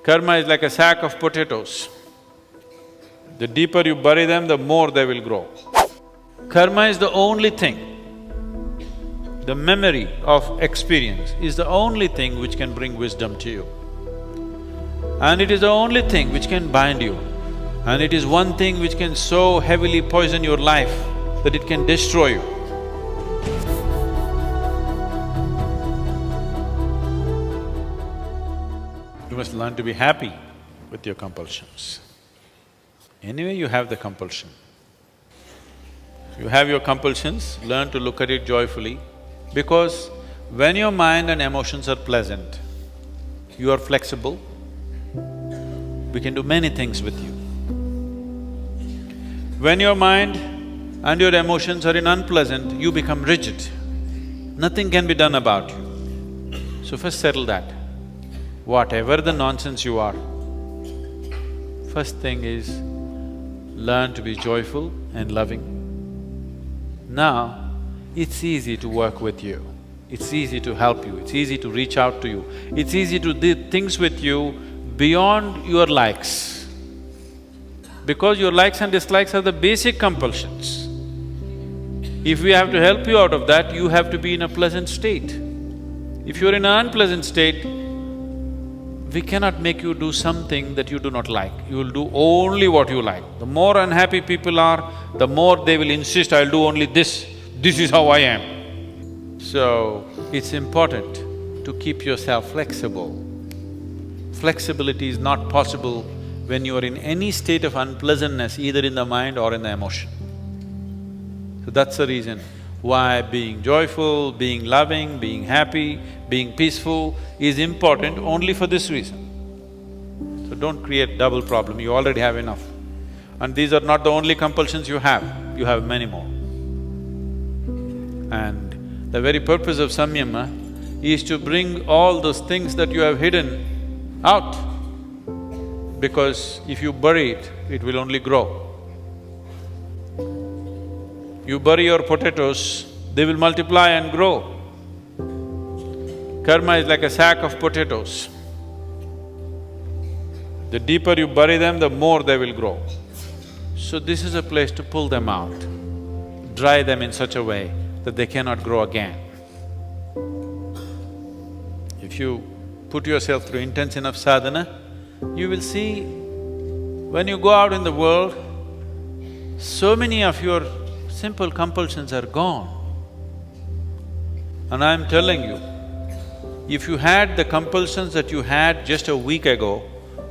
Karma is like a sack of potatoes. The deeper you bury them, the more they will grow. Karma is the only thing, the memory of experience is the only thing which can bring wisdom to you. And it is the only thing which can bind you. And it is one thing which can so heavily poison your life that it can destroy you. You must learn to be happy with your compulsions. Anyway, you have the compulsion. You have your compulsions, learn to look at it joyfully, because when your mind and emotions are pleasant, you are flexible, we can do many things with you. When your mind and your emotions are in unpleasant, you become rigid. Nothing can be done about you. So first settle that. Whatever the nonsense you are, first thing is learn to be joyful and loving. Now, it's easy to work with you, it's easy to help you, it's easy to reach out to you, it's easy to do things with you beyond your likes. Because your likes and dislikes are the basic compulsions. If we have to help you out of that, you have to be in a pleasant state. If you're in an unpleasant state, we cannot make you do something that you do not like. You will do only what you like. The more unhappy people are, the more they will insist, I'll do only this is how I am. So, it's important to keep yourself flexible. Flexibility is not possible when you are in any state of unpleasantness, either in the mind or in the emotion. So that's the reason why being joyful, being loving, being happy, being peaceful is important only for this reason. So don't create double problem, you already have enough. And these are not the only compulsions you have many more. And the very purpose of samyama is to bring all those things that you have hidden out. Because if you bury it, it will only grow. You bury your potatoes, they will multiply and grow. Karma is like a sack of potatoes. The deeper you bury them, the more they will grow. So this is a place to pull them out, dry them in such a way that they cannot grow again. If you put yourself through intense enough sadhana, you will see when you go out in the world, so many of your simple compulsions are gone. And I'm telling you, if you had the compulsions that you had just a week ago,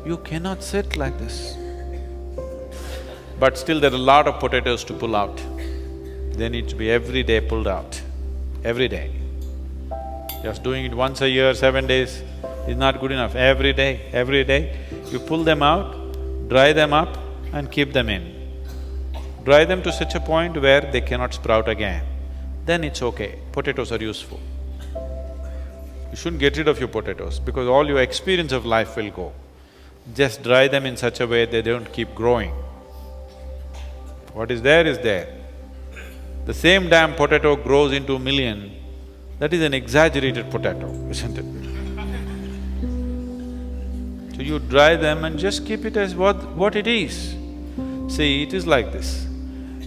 you cannot sit like this. But still there are a lot of potatoes to pull out. They need to be every day pulled out, every day. Just doing it once a year, 7 days is not good enough. Every day, you pull them out, dry them up and keep them in. Dry them to such a point where they cannot sprout again. Then it's okay, potatoes are useful. You shouldn't get rid of your potatoes because all your experience of life will go. Just dry them in such a way they don't keep growing. What is there is there. The same damn potato grows into a million, that is an exaggerated potato, isn't it? So you dry them and just keep it as what it is. See, it is like this.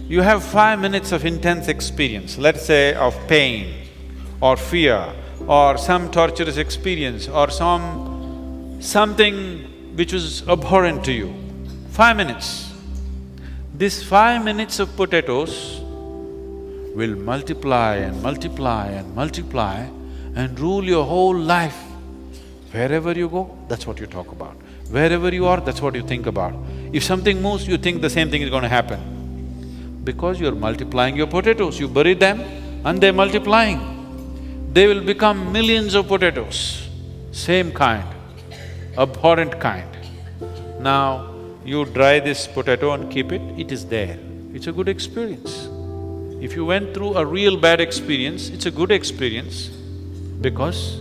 You have 5 minutes of intense experience, let's say of pain or fear or some torturous experience or something which was abhorrent to you. 5 minutes. This 5 minutes of potatoes will multiply and multiply and multiply and rule your whole life. Wherever you go, that's what you talk about. Wherever you are, that's what you think about. If something moves, you think the same thing is going to happen. Because you're multiplying your potatoes, you bury them and they're multiplying. They will become millions of potatoes, same kind, abhorrent kind. Now, you dry this potato and keep it, it is there. It's a good experience. If you went through a real bad experience, it's a good experience because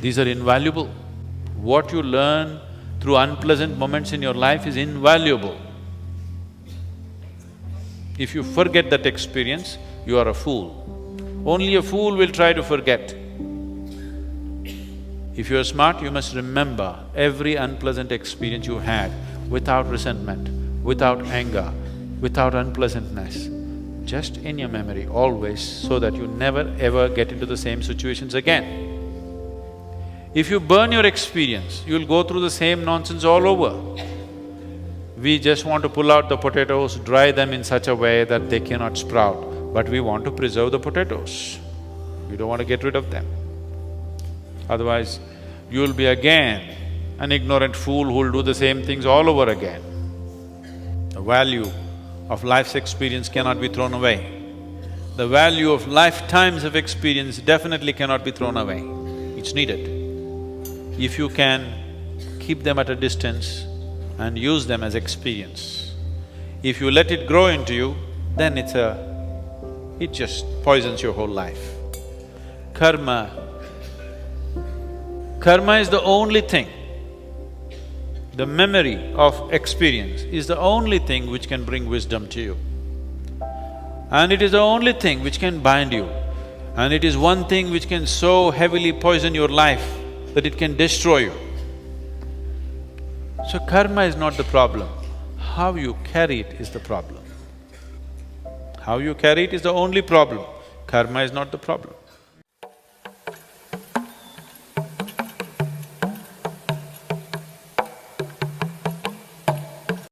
these are invaluable. What you learn through unpleasant moments in your life is invaluable. If you forget that experience, you are a fool. Only a fool will try to forget. If you're smart, you must remember every unpleasant experience you had without resentment, without anger, without unpleasantness, just in your memory always, so that you never ever get into the same situations again. If you burn your experience, you'll go through the same nonsense all over. We just want to pull out the potatoes, dry them in such a way that they cannot sprout, but we want to preserve the potatoes. We don't want to get rid of them. Otherwise, you'll be again an ignorant fool who'll do the same things all over again. The value of life's experience cannot be thrown away. The value of lifetimes of experience definitely cannot be thrown away. It's needed. If you can keep them at a distance and use them as experience. If you let it grow into you, then it just poisons your whole life. Karma is the only thing, the memory of experience is the only thing which can bring wisdom to you. And it is the only thing which can bind you. And it is one thing which can so heavily poison your life that it can destroy you. So karma is not the problem, how you carry it is the problem. How you carry it is the only problem, karma is not the problem.